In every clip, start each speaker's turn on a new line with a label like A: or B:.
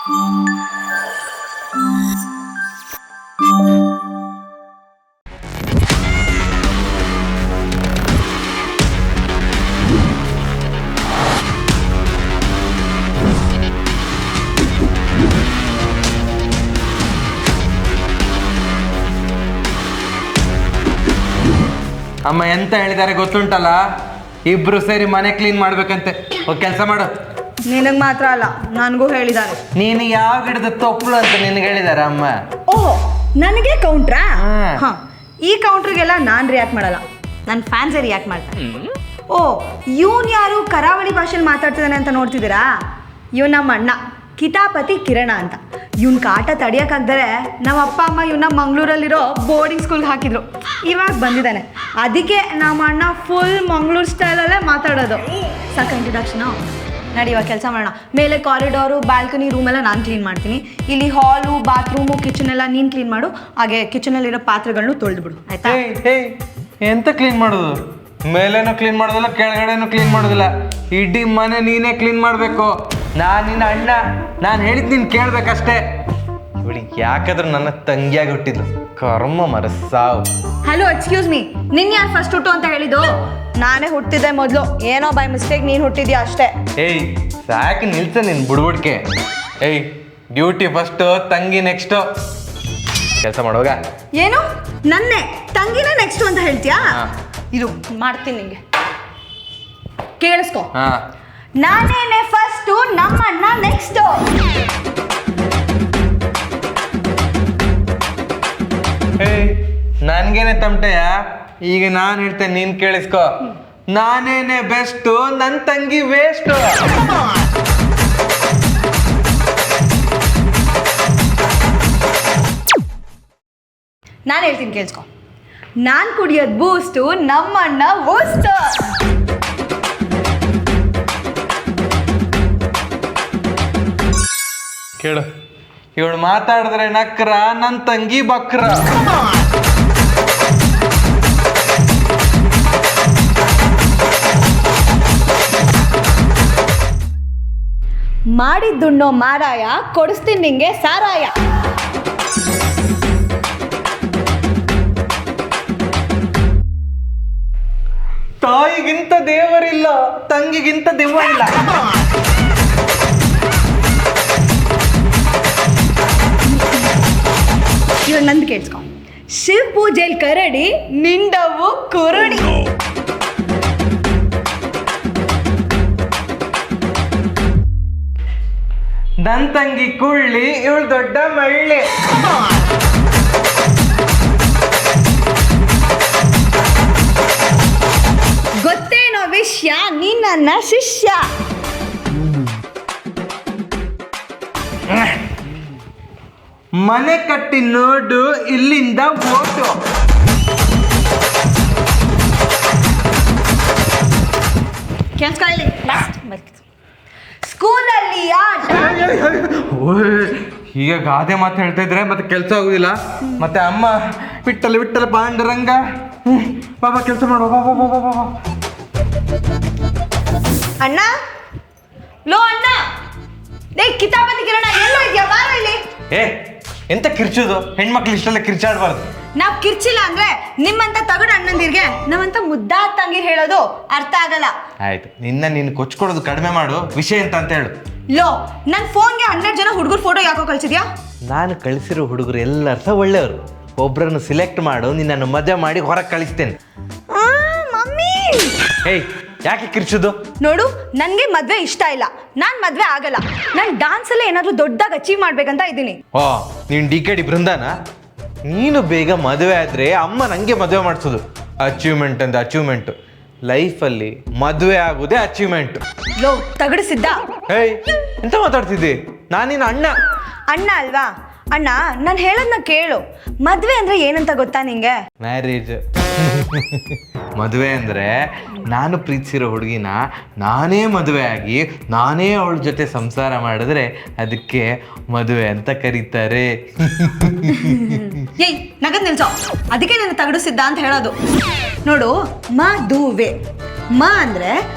A: ಅಮ್ಮ ಎಂತ ಹೇಳಿದ್ದಾರೆ ಗೊತ್ತುಂಟಲ್ಲ, ಇಬ್ರು ಸೇರಿ ಮನೆ ಕ್ಲೀನ್ ಮಾಡ್ಬೇಕಂತೆ. ಕೆಲಸ ಮಾಡು.
B: ನಿನಗೆ ಮಾತ್ರ ಅಲ್ಲ, ನನಗೂ ಹೇಳಿದ್ದಾರೆ.
A: ನೀನು ಯಾವ ಗಿಡದ ತೊಪ್ಪಳು ಅಂತ ನಿನಗೆ ಹೇಳಿದಾರ ಅಮ್ಮ?
B: ಓಹೋ, ನನಗೆ ಕೌಂಟ್ರಾ? ಹಾಂ, ಈ ಕೌಂಟ್ರಿಗೆಲ್ಲ ನಾನು ರಿಯಾಕ್ಟ್ ಮಾಡಲ್ಲ, ನನ್ನ ಫ್ಯಾನ್ಸೇ ರಿಯಾಕ್ಟ್ ಮಾಡ್ತಾರೆ. ಓ, ಇವನು ಯಾರು ಕರಾವಳಿ ಭಾಷೆಯಲ್ಲಿ ಮಾತಾಡ್ತಿದ್ದಾನೆ ಅಂತ ನೋಡ್ತಿದ್ದೀರಾ? ಇವನು ನಮ್ಮ ಅಣ್ಣ ಕಿತಾಪತಿ ಕಿರಣ ಅಂತ. ಇವನ್ ಕಾಟ ತಡಿಯೋಕ್ಕಾಗ್ದರೆ ನಮ್ಮ ಅಪ್ಪ ಅಮ್ಮ ಇವನ್ನ ಮಂಗಳೂರಲ್ಲಿರೋ ಬೋರ್ಡಿಂಗ್ ಸ್ಕೂಲ್ಗೆ ಹಾಕಿದ್ರು. ಇವಾಗ ಬಂದಿದ್ದಾನೆ, ಅದಕ್ಕೆ ನಮ್ಮ ಅಣ್ಣ ಫುಲ್ ಮಂಗಳೂರು ಸ್ಟೈಲಲ್ಲೇ ಮಾತಾಡೋದು. ಸಾಕ ಇಂಟ್ರಡಕ್ಷನು? ನಡಿ ಇವಾಗ ಕೆಲಸ ಮಾಡೋಣ. ಮೇಲೆ ಕಾರಿಡಾರು, ಬಾಲ್ಕನಿ, ರೂಮೆಲ್ಲ ನಾನು ಕ್ಲೀನ್ ಮಾಡ್ತೀನಿ. ಇಲ್ಲಿ ಹಾಲು, ಬಾತ್ರೂಮು, ಕಿಚನ್ ಎಲ್ಲ ನೀನು ಕ್ಲೀನ್ ಮಾಡು. ಹಾಗೆ ಕಿಚನಲ್ಲಿರೋ ಪಾತ್ರೆಗಳನ್ನೂ ತೊಳೆದ್ಬಿಡು, ಆಯ್ತಾ?
A: ಎಂತ ಕ್ಲೀನ್ ಮಾಡೋದು? ಮೇಲೇನೂ ಕ್ಲೀನ್ ಮಾಡೋದಿಲ್ಲ, ಕೆಳಗಡೆನೂ ಕ್ಲೀನ್ ಮಾಡೋದಿಲ್ಲ. ಇಡೀ ಮನೆ ನೀನೇ ಕ್ಲೀನ್ ಮಾಡಬೇಕು. ನಾನು ನಿನ್ನ ಅಣ್ಣ, ನಾನು ಹೇಳಿದ್ದು ನೀನು ಕೇಳಬೇಕಷ್ಟೇ. ಇವಳಿಗೆ ಯಾಕಾದ್ರೂ ನನ್ನ ತಂಗಿಯಾಗಿ ಹುಟ್ಟಿದ್ಲು. ಕರ್ಮ ಮರ ಸಾವು.
B: ಹಲೋ, ಎಕ್ಸ್ಕ್ಯೂಸ್ ಮೀ, ನಿನ್ನ ಯಾರು ಫಸ್ಟ್ ಹುಟ್ಟು ಅಂತ ಹೇಳಿದ್ದು? ನಾನೇ ಹುಟ್ಟಿದ್ದೆ ಮೊದಲು. ಏನೋ ಬೈ ಮಿಸ್ಟೇಕ್ ನೀನು ಹುಟ್ಟಿದ್ಯಾ ಅಷ್ಟೇ.
A: ಸಾಕು ನಿಲ್ಸ ನಿನ್ ಬುಡ್ಬುಡ್ಕೆ. ಡ್ಯೂಟಿ ಫಸ್ಟು, ತಂಗಿ ನೆಕ್ಸ್ಟು. ಕೆಲಸ ಮಾಡುವಾಗ
B: ಏನು ನನ್ನೇ ತಂಗಿನೇ ನೆಕ್ಸ್ಟು ಅಂತ ಹೇಳ್ತೀಯಾ? ಇದು ಮಾಡ್ತೀನಿ ನಿಂಗೆ, ಕೇಳಿಸ್ಕೊ. ನಾನೇನೆ ಫಸ್ಟು, ನಮ್ಮಣ್ಣ ನೆಕ್ಸ್ಟು.
A: ನನ್ಗೇನೆ ತಮಟೆಯ? ಈಗ ನಾನು ಹೇಳ್ತೇನೆ, ನೀನ್ ಕೇಳಿಸ್ಕೊ. ನಾನೇನೆ ಬೆಸ್ಟು, ನನ್ನ ತಂಗಿ ವೇಸ್ಟು.
B: ನಾನು ಹೇಳ್ತೀನಿ ಕೇಳಿಸ್ಕೊ. ನಾನು ಕುಡಿಯೋದು ಬೂಸ್ಟು, ನಮ್ಮಣ್ಣ ಬೂಸ್ಟು.
A: ಕೇಳು, ಇವಳು ಮಾತಾಡಿದ್ರೆ ನಕ್ರ, ನನ್ನ ತಂಗಿ ಬಕ್ರ.
B: ಮಾಡಿದ್ದುಣ್ಣೋ ಮಾರಾಯ, ಕೊಡಿಸ್ತೀನಿ ನಿಂಗೆ ಸಾರಾಯ.
A: ತಾಯಿಗಿಂತ ದೇವರಿಲ್ಲ, ತಂಗಿಗಿಂತ ದೆವ್ವ ಇಲ್ಲ.
B: ಇವಾಗ ನಂದು ಕೇಳಿಸ್ಕೊ. ಶಿವ ಪೂಜೆಯಲ್ಲಿ ಕರಡಿ, ನಿಂಡವು ಕುರುಡಿ.
A: ನನ್ ತಂಗಿ ಕುಳ್ಳಿ, ಇವಳು ದೊಡ್ಡ ಮಳ್ಳಿ.
B: ಗೊತ್ತೇನೋ ವಿಷಯ, ನೀನ್ ನನ್ನ ಶಿಷ್ಯ.
A: ಮನೆ ಕಟ್ಟಿ ನೋಡು, ಇಲ್ಲಿಂದ ಓಟು.
B: ಸ್ಕೂಲಲ್ಲಿ
A: ಈಗ ಗಾದೆ ಮಾತು ಹೇಳ್ತಾ ಇದ್ರೆ ಮತ್ತೆ ಕೆಲಸ ಆಗುದಿಲ್ಲ. ಮತ್ತೆ ಅಮ್ಮ ವಿಟ್ಟಲ ವಿಟ್ಟಲ ಪಾಂಡುರಂಗ, ಬಾಬಾ ಕೆಲಸ ಮಾಡುವ, ಬಾಬಾ ಬಾಬಾ ಬಾಬಾ.
B: ಅಣ್ಣ, ಲೋ ಅಣ್ಣ, ಕಿತಾಪತಿ ಕಿರಣ ಎಲ್ಲೋ ಇದೆಯಾ? ಬಾರ ಇಲ್ಲಿ.
A: ಎಂತ ಕಿರ್ಚೋದು? ಹೆಣ್ಮಕ್ಳು ಇಷ್ಟೆಲ್ಲ ಕಿರ್ಚಾಡ್ಬಾರ್ದು.
B: ನಾವ್ ಕಿರ್ಚಿಲ್ಲ ಅಂದ್ರೆ ನಿಮ್ಮಂತ ತಗಡು ಅಣ್ಣಂದಿರ್ಗೆ ನಮ್ಮಂತ ಮುದ್ದಾದ ತಂಗಿ ಹೇಳೋದು ಅರ್ಥ ಆಗಲ್ಲ.
A: ಆಯ್ತು, ನೀನು ಕೊಚ್ಕೊಡೋದು ಕಡಿಮೆ ಮಾಡು. ವಿಷಯ ಅಂತ ಹೇಳು.
B: ಲೋ, ನನ್ ಫೋನ್ಗೆ 12 ಜನ ಹುಡುಗರು ಫೋಟೋ ಯಾಕೋ ಕಳ್ಸಿದ್ಯಾ?
A: ನಾನು ಕಳಿಸಿರೋ ಹುಡುಗರು ಎಲ್ಲರ ಸಹ ಒಳ್ಳೆಯವರು. ಒಬ್ರನ್ನು ಸಿಲೆಕ್ಟ್ ಮಾಡು, ನಿನ್ನನ್ನು ಮದುವೆ ಮಾಡಿ ಹೊರಗೆ ಕಳಿಸ್ತೇನೆ.
B: ಮಮ್ಮಿ,
A: ಯಾಕೆ ಕಿರ್ಚೋದು?
B: ನೋಡು, ನನ್ಗೆ ಮದ್ವೆ ಇಷ್ಟ ಇಲ್ಲ, ನಾನ್ ಮದ್ವೆ ಆಗಲ್ಲ. ನಾನ್ ಡಾನ್ಸ್ ಅಲ್ಲೇ ಏನಾದ್ರೂ ದೊಡ್ಡದಾಗಿ ಅಚೀವ್ ಮಾಡ್ಬೇಕಂತ ಇದ್ದೀನಿ.
A: ನೀನ್ DKD ಬೃಂದಾನ? ನೀನು ಬೇಗ ಮದುವೆ ಆದ್ರೆ ಅಮ್ಮ ನಂಗೆ ಮದುವೆ ಮಾಡಿಸೋದು. ಅಚೀವ್ಮೆಂಟ್ ಅಂತ ಅಚೀವ್ಮೆಂಟ್ ಲೈಫಲ್ಲಿ ಮದುವೆ ಆಗುದೇ ಅಚೀವ್ಮೆಂಟ್.
B: ಲೋ ತಗಡಿಸಿದ್ದ.
A: ಎಂತ ಮಾತಾಡ್ತಿದ್ದಿ? ನಾನಿನ ಅಣ್ಣ.
B: ಅಣ್ಣ ಅಲ್ವಾ? ಅಣ್ಣ, ನಾನು ಹೇಳೋದನ್ನ ಕೇಳು. ಮದ್ವೆ ಅಂದ್ರೆ ಏನಂತ ಗೊತ್ತಾ ನಿಂಗೆ?
A: ಮ್ಯಾರೇಜ್. ಮದುವೆ ಅಂದ್ರೆ ನಾನು ಪ್ರೀತಿಸಿರೋ ಹುಡುಗಿನ ನಾನೇ ಮದುವೆ ಆಗಿ ನಾನೇ ಅವಳ ಜೊತೆ ಸಂಸಾರ ಮಾಡಿದ್ರೆ ಅದಕ್ಕೆ ಮದುವೆ ಅಂತ ಕರೀತಾರೆ.
B: ಏಯ್, ನಗದ್ ನಿಲ್ಸೋ. ಅದಕ್ಕೆ ನಾನು ತಗಡಿಸಿದ್ದ ಅಂತ ಹೇಳೋದು. ನೋಡು, ಮದುವೆ ಮ ಅಂದ್ರೆ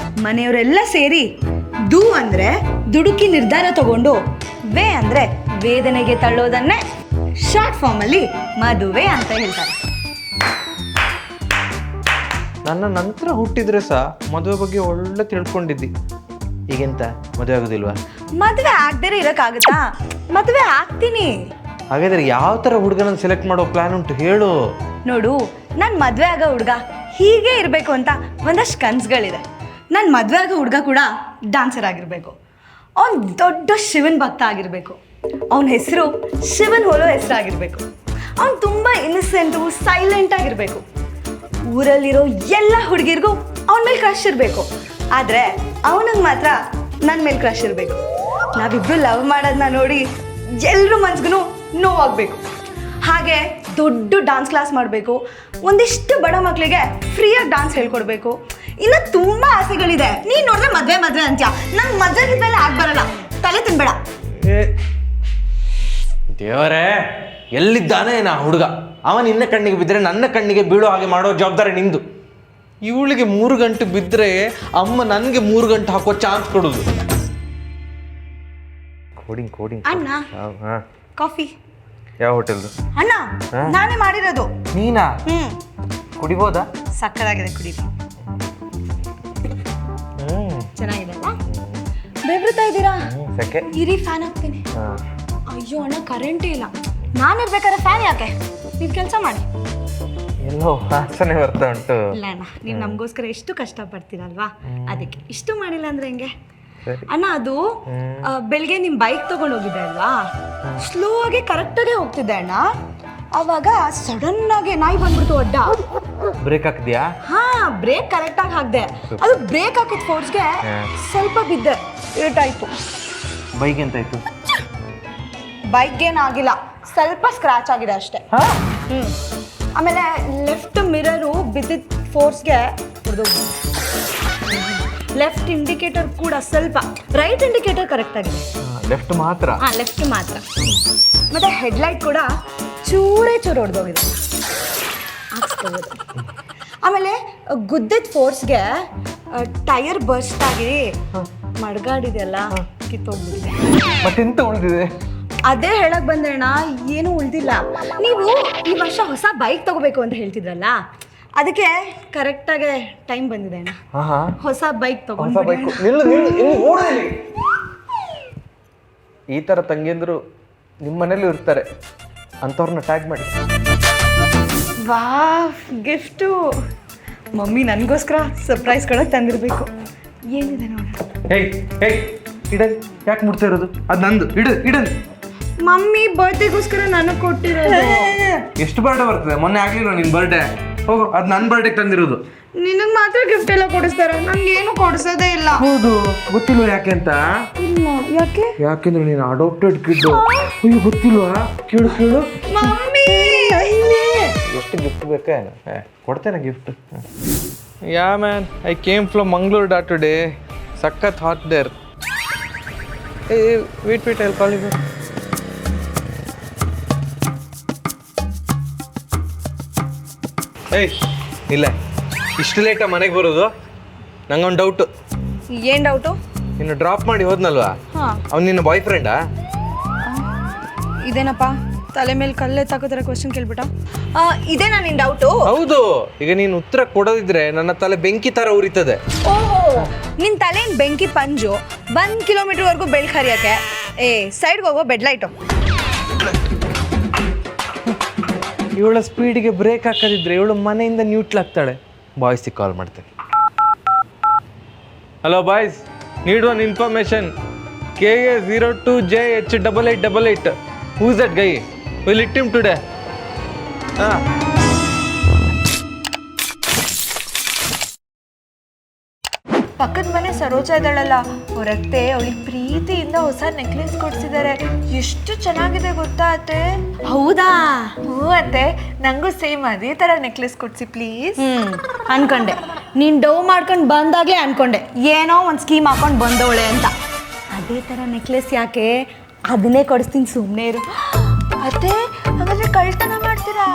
B: ಮನೆಯವರೆಲ್ಲ ಸೇರಿ, ದು ಅಂದ್ರೆ ದುಡುಕಿ ನಿರ್ಧಾರ ತಗೊಂಡು ವೇ ಅಂದರೆ ವೇದನೆಗೆ ತಳ್ಳೋದನ್ನೇ ಶಾರ್ಟ್ ಫಾರ್ಮಲ್ಲಿ ಮದುವೆ ಅಂತ ಹೇಳ್ತಾರೆ.
A: ನನ್ನ ನಂತರ ಹುಟ್ಟಿದ್ರೆ ಸಹ ಮದುವೆ ಬಗ್ಗೆ ಒಳ್ಳೆ ತಿಳ್ಕೊಂಡಿದ್ದಿ. ಈಗೆಂತ ಮದುವೆ ಆಗೋದಿಲ್ವಾ?
B: ಮದುವೆ ಆಗದೇ ಇರೋಕ್ಕಾಗುತ್ತಾ? ಮದುವೆ ಆಗ್ತೀನಿ.
A: ಹಾಗಾದ್ರೆ ಯಾವ ಥರ ಹುಡುಗನ ಸೆಲೆಕ್ಟ್ ಮಾಡೋ ಪ್ಲಾನ್ ಉಂಟು ಹೇಳು.
B: ನೋಡು, ನಾನು ಮದುವೆ ಆಗೋ ಹುಡುಗ ಹೀಗೆ ಇರಬೇಕು ಅಂತ ಒಂದಷ್ಟು ಕನಸುಗಳಿದೆ. ನಾನು ಮದುವೆ ಆಗೋ ಹುಡುಗ ಕೂಡ ಡಾನ್ಸರ್ ಆಗಿರಬೇಕು. ಅವ್ನು ದೊಡ್ಡ ಶಿವನ್ ಭಕ್ತ ಆಗಿರಬೇಕು. ಅವನ ಹೆಸರು ಶಿವನ್ ಹೋಲೋ ಹೆಸರಾಗಿರ್ಬೇಕು. ಅವ್ನು ತುಂಬ ಇನ್ನಸೆಂಟು, ಸೈಲೆಂಟ್ ಆಗಿರಬೇಕು. ಊರಲ್ಲಿರೋ ಎಲ್ಲ ಹುಡುಗಿರಿಗೂ ಅವನ ಮೇಲೆ ಕ್ರಶ್ ಇರಬೇಕು. ಆದರೆ ಅವನಿಗೆ ಮಾತ್ರ ನನ್ನ ಮೇಲೆ ಕ್ರಶ್ ಇರಬೇಕು. ನಾವಿಬ್ಬರು ಲವ್ ಮಾಡೋದನ್ನ ನೋಡಿ ಎಲ್ಲರ ಮನ್ಸಿಗೂ ನೋವಾಗಬೇಕು. ಹಾಗೆ ದೊಡ್ಡ ಡಾನ್ಸ್ ಕ್ಲಾಸ್ ಮಾಡಬೇಕು. ಒಂದಿಷ್ಟು ಬಡ ಮಕ್ಕಳಿಗೆ ಫ್ರೀಯಾಗಿ ಡಾನ್ಸ್ ಹೇಳ್ಕೊಡ್ಬೇಕು. ಇನ್ನು ತುಂಬ ಆಸೆಗಳಿದೆ. ನೀನು ನೋಡಿದ್ರೆ ಮದುವೆ ಅಂತ್ಯ. ನಂಗೆ ಮದುವೆ ಮೇಲೆ ಬರಲ್ಲ. ತಲೆ ತಿನ್ಬೇಡ.
A: ದೇವರೇ, ಎಲ್ಲಿದ್ದಾನೆ ನಾ ಹುಡುಗ? ಅವ ನಿನ್ನ ಕಣ್ಣಿಗೆ ಬಿದ್ದರೆ ನನ್ನ ಕಣ್ಣಿಗೆ ಬೀಳೋ ಹಾಗೆ ಮಾಡೋ ಜವಾಬ್ದಾರಿ ನಿಂದು. ಇವಳಿಗೆ 3 ಗಂಟೆ ಬಿದ್ದರೆ ಅಮ್ಮ ನನಗೆ 3 ಗಂಟೆ ಹಾಕೋ ಚಾನ್ಸ್ ಕೊಡೋದು. ಕೋಡಿಂಗ್
B: ಅಣ್ಣ, ಕಾಫಿ
A: ಯಾವ ಹೋಟೆಲ್ದು?
B: ಅಣ್ಣ, ನಾನೇ ಮಾಡಿರೋದು.
A: ನೀನಾ? ಕುಡಿಬೋದಾ?
B: ಸಕ್ಕತ್ತಾಗಿದೆ, ಕುಡಿ. ಚೆನ್ನಾಗಿದೆ ಅಲ್ಲ? ಬೆವ್ರುತ್ತಾ ಇದ್ದೀರಾ? ಇರಿ, ಫ್ಯಾನ್ ಹಾಕ್ತೀನಿ. ಅಯ್ಯೋ ಅಣ್ಣ, ಕರೆಂಟೇ ಇಲ್ಲ. ನಾನಿರ್ಬೇಕಾದ್ರೆ ಫ್ಯಾನ್ ಯಾಕೆ? ನೀವು ಕೆಲಸ ಮಾಡಿ.
A: ಎಲ್ಲೋ ವಾಸನೆ ಬರ್ತಾ ಉಂಟು.
B: ಇಲ್ಲ ಅಣ್ಣ, ನೀವು ನಮಗೋಸ್ಕರ ಎಷ್ಟು ಕಷ್ಟಪಡ್ತೀರಲ್ವಾ, ಅದಕ್ಕೆ. ಇಷ್ಟು ಮಾಡಿಲ್ಲ ಅಂದ್ರೆ ಹೆಂಗೆ ಅಣ್ಣ? ಅದು ಬೆಳಿಗ್ಗೆ ನಿಮ್ಮ ಬೈಕ್ ತಗೊಂಡು ಹೋಗಿದ್ದೆ ಅಲ್ವಾ, ಸ್ಲೋ ಆಗಿ ಕರೆಕ್ಟಾಗೆ ಹೋಗ್ತಿದ್ದೆ ಅಣ್ಣ. ಅವಾಗ ಸಡನ್ ಆಗಿ ನಾಯಿ ಬಂದ್ಬಿಡ್ತು ಅಡ್ಡ.
A: ಬ್ರೇಕ್ ಹಾಕಿದ್ಯಾ?
B: ಹಾ, ಬ್ರೇಕ್ ಕರೆಕ್ಟಾಗಿ ಹಾಕ್ದೆ. ಅದು ಬ್ರೇಕ್ ಹಾಕಿದ ಫೋರ್ಸ್ಗೆ ಸ್ವಲ್ಪ ಬಿದ್ದೆ, ಏಟಾಯ್ತು.
A: ಬೈಕ್ ಎಂತಾಯ್ತು?
B: ಬೈಕ್ಗೇನಾಗಿಲ್ಲ, ಸ್ವಲ್ಪ ಸ್ಕ್ರಾಚ್ ಆಗಿದೆ ಅಷ್ಟೇ. ಆಮೇಲೆ ಲೆಫ್ಟ್ ಮಿರರು ಬಿದ್ದಿದ್ದ ಫೋರ್ಸ್ಗೆ ಹೊಡೆದೋಗ್ಬಿಟ್ಟು. ಲೆಫ್ಟ್ ಇಂಡಿಕೇಟರ್ ಕೂಡ ಸ್ವಲ್ಪ, ರೈಟ್ ಇಂಡಿಕೇಟರ್ ಕರೆಕ್ಟ್ ಆಗಿದೆ.
A: ಲೆಫ್ಟ್ ಮಾತ್ರ?
B: ಹಾಂ, ಲೆಫ್ಟ್ ಮಾತ್ರ. ಮತ್ತೆ ಹೆಡ್ಲೈಟ್ ಕೂಡ ಚೂರೇ ಚೂರು ಹೊಡೆದೋಗಿದೆ. ಹಾಕ್ಸ್ಕೋಬೋದು. ಆಮೇಲೆ ಗುದ್ದಿದ ಫೋರ್ಸ್ಗೆ ಟೈರ್ ಬರ್ಸ್ಟ್ ಆಗಿ ಮಡ್ಗಾಡಿದೆಯಲ್ಲ, ಕಿತ್ತೋಗ್ಬಿಟ್ಟಿದೆ.
A: ಮತ್ತೆಂತ ಉಳಿದಿದೆ?
B: ಅದೇ ಹೇಳಕ್ ಬಂದೆ ಅಣ್ಣ, ಏನೂ ಉಳಿದಿಲ್ಲ. ನೀವು ಈ ವರ್ಷ ಹೊಸ ಬೈಕ್ ತಗೋಬೇಕು ಅಂತ ಹೇಳ್ತಿದ್ರಲ್ಲ, ಅದಕ್ಕೆ ಕರೆಕ್ಟಾಗಿ ಟೈಮ್ ಬಂದಿದೆ ಅಣ್ಣ. ಹೊಸ ಬೈಕ್ ತಗೊಂಡು.
A: ಈ ಥರ ತಂಗಿಯಂದ್ರು ನಿಮ್ಮ ಮನೇಲೂ ಇರ್ತಾರೆ, ಅಂಥವ್ರನ್ನ ಟ್ಯಾಗ್ ಮಾಡಿ.
B: ವಾ, ಗಿಫ್ಟು ಮಮ್ಮಿ ನನಗೋಸ್ಕರ ಸರ್ಪ್ರೈಸ್ ಕೊಡೋಕೆ ತಂದಿರಬೇಕು. ಏನಿದೆ ನೋಡ.
A: ಇಡನ್, ಯಾಕೆ ಮುಡ್ತಾ ಇರೋದು? ಅದು ನಂದು. ಇಡನ್.
B: ಮಮ್ಮಿ ಬರ್ಡೇಗೋಸ್ಕರ ನನಗೆ ಕೊಟ್ಟಿರೋದು.
A: ಎಷ್ಟು ಬರ್ಡೇ ಬರ್ತದೆ? ಮೊನ್ನೆ ಆಗ್ಲಿಲ್ಲ ನಿನ್ ಬರ್ಡೇ? ಹೋಗು, ಅದು ನನ್ನ ಬರ್ಡೇಗೆ ತಂದಿರೋದು.
B: ನಿನಗೆ ಮಾತ್ರ ಗಿಫ್ಟ್ ಎಲ್ಲ ಕೊಡಿಸ್ತಾರೆ, ನನಗೇನು ಕೊಡಿಸೋದೇ ಇಲ್ಲ.
A: ಹೌದು, ಗೊತ್ತಿಲ್ವ ಯಾಕೆ ಅಂತ?
B: ಇಲ್ಲ, ಯಾಕೆ?
A: ಯಾಕೆಂದ್ರೆ ನೀನು ಅಡಾಪ್ಟೆಡ್ ಕಿಡ್. ಅಯ್ಯೋ, ಗೊತ್ತಿಲ್ವಾ? ಕೇಳು.
B: ಮಮ್ಮಿ,
A: ಎಷ್ಟು ಗಿಫ್ಟ್ ಬೇಕಾ? ಕೊಡ್ತೇನೆ gift. Yeah man, I came from Mangaluru today. ಸಖತ್ hot there. Wait I call you. ಇಲ್ಲ, ಇಷ್ಟು ಲೇಟಾ ಮನೆಗೆ ಬರೋದು? ನಂಗೊಂದು ಡೌಟು.
B: ಏನು ಡೌಟು?
A: ನಿನ್ನ ಡ್ರಾಪ್ ಮಾಡಿ ಹೋದ್ನಲ್ವಾ, ಅವ್ನು ನಿನ್ನ ಬಾಯ್ ಫ್ರೆಂಡಾ?
B: ಇದೇನಪ್ಪ, ತಲೆ ಮೇಲೆ ಕಲ್ಲೇ ತಾಕೋತರ ಕ್ವಶನ್ ಕೇಳ್ಬಿಟ್ಟ. ಇದೇನಾ ನಿನ್ನ ಡೌಟು?
A: ಹೌದು. ಈಗ ನೀನು ಉತ್ತರ ಕೊಡೋದಿದ್ರೆ ನನ್ನ ತಲೆ ಬೆಂಕಿ ಥರ ಉರಿತದೆ.
B: ಓಹೋ, ನಿನ್ನ ತಲೆಯಿಂದ ಬೆಂಕಿ ಪಂಜು 1 ಕಿಲೋಮೀಟರ್ವರೆಗೂ ಬೆಳಕು ಹರಿಯೋಕ್ಕೆ. ಸೈಡ್ಗೆ ಹೋಗೋ ಬೆಡ್ಲೈಟು.
A: ಇವಳ ಸ್ಪೀಡಿಗೆ ಬ್ರೇಕ್ ಹಾಕದಿದ್ರೆ ಇವಳು ಮನೆಯಿಂದ ನ್ಯೂಟ್ಲ್ ಆಗ್ತಾಳೆ. ಬಾಯ್ಸಿಗೆ ಕಾಲ್ ಮಾಡ್ತೇನೆ. Hello boys, need one information. KA02JH8888. Who is that Guy? Will it him today? ಹಾಂ.
B: ಪಕ್ಕದ ಮನೆ ಸರೋಜ ಇದ್ದಾಳಲ್ಲ, ಹೊರತ್ತೆ ಅವಳಿಗೆ ಪ್ರೀತಿಯಿಂದ ಹೊಸ ನೆಕ್ಲೆಸ್ ಕೊಡ್ಸಿದ್ದಾರೆ. ಎಷ್ಟು ಚೆನ್ನಾಗಿದೆ ಗೊತ್ತಾ ಅತ್ತೆ? ಹೌದಾ? ಹ್ಞೂ ಅತ್ತೆ, ನಂಗೂ ಸೇಮ್ ಅದೇ ಥರ ನೆಕ್ಲೆಸ್ ಕೊಡ್ಸಿ ಪ್ಲೀಸ್. ಅನ್ಕೊಂಡೆ, ನೀನು ಡವ್ ಮಾಡ್ಕೊಂಡು ಬಂದಾಗಲೇ ಅನ್ಕೊಂಡೆ ಏನೋ ಒಂದು ಸ್ಕೀಮ್ ಹಾಕೊಂಡು ಬಂದವಳೆ ಅಂತ. ಅದೇ ಥರ ನೆಕ್ಲೆಸ್ ಯಾಕೆ, ಅದನ್ನೇ ಕೊಡಿಸ್ತೀನಿ, ಸುಮ್ಮನೆ ಇರು. ಅತ್ತೆ, ಹಾಗಾದ್ರೆ ಕಳ್ತನ ಮಾಡ್ತೀರಾ?